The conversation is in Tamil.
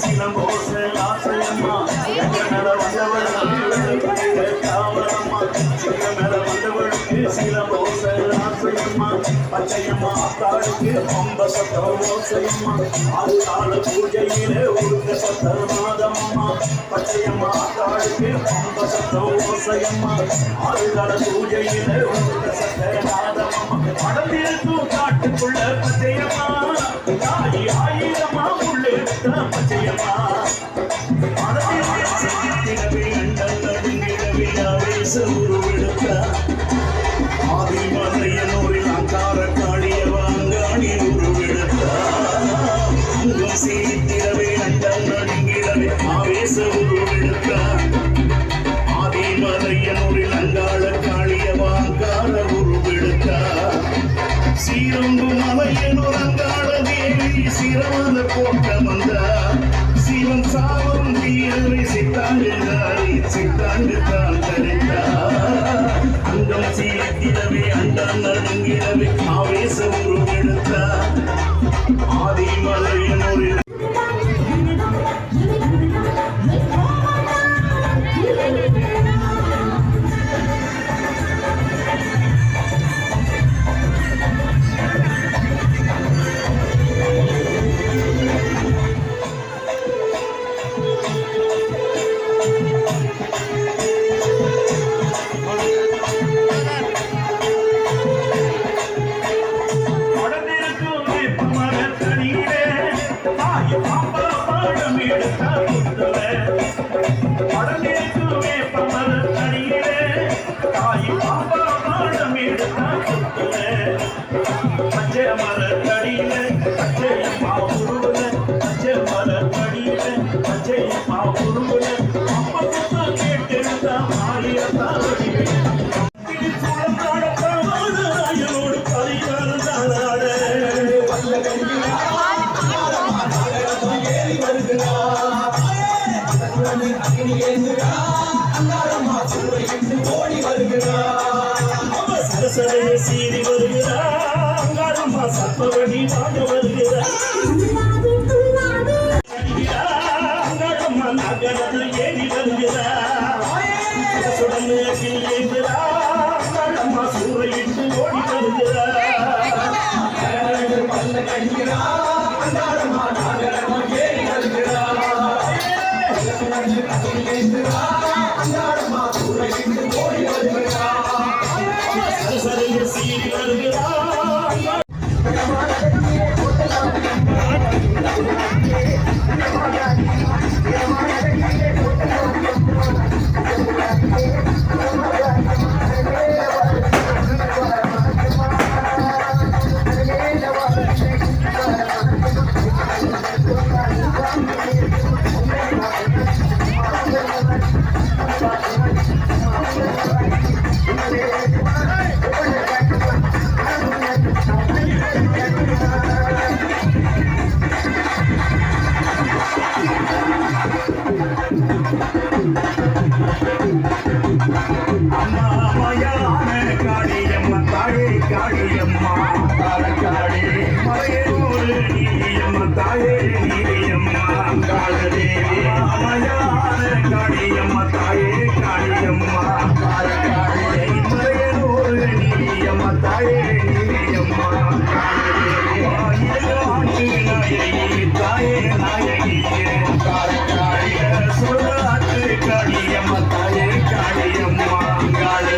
சிலம்போச ஆசையம்மா மேல வந்தவளுக்கு காவலம்மா மேல வந்தவளுக்கு சிலம்போச ஆசையம்மா பச்சையம்மா அத்தாளுக்கு பம்ப சத்தம் ஓசையம்மா அதுகால பூஜையிலே உருக்க சத்த மாதம்மா பச்சையம்மா அத்தாளுக்கு பம்ப சத்தம் ஓசையம்மா அதுகால பூஜையிலே உருக்க சத்த மாதம்மா படத்திருக்கும் காட்டுக்குள்ள பச்சையம்மா தாயி ஆயிரமா உள்ளே பச்சையம்மா ஆதிமலையனூரில் அங்கார காளியவாங்காணி உருவெடுத்தார் சீத்திரவே அண்டம் நடுங்கிடவே ஆவேச உருவெடுத்தார் ஆதிமலையனூரில் அங்காள காளியவாங்கார உருவெடுத்தார் சீரொங்கு மலையனூர் அங்காள தேவி சிரமத போட்ட வந்தார் சிவன் சாவம் தீரவை சித்தாண்டு தான் தரித்தார் அங்கம் சீக்கிரவே அண்டம் நடுங்கிடவே ஆவேச உருவெடுத்தார் ஆதிமலையனூரில் சீறி வருகிறார் சப்பவடி வாங்க வருகிறார் நகரது ஏறி வருகிறார் சுடனே ஏறுகிறார் சூறையிட்டு ஓடி வருகிறார் சீறி வருகிறார் காளியம்மா தாயே காளியம்மா காளி மலையூர் நீலியம்மா தாயே நீலியம்மா காளதேவி காளியம்மா தாயே காளியம்மா காளி மலையூர் நீலியம்மா தாயே நீலியம்மா தாயே நாயகியே காளிய சொல்லாத்து காளியம்மா தாயே காளியம்மா காளி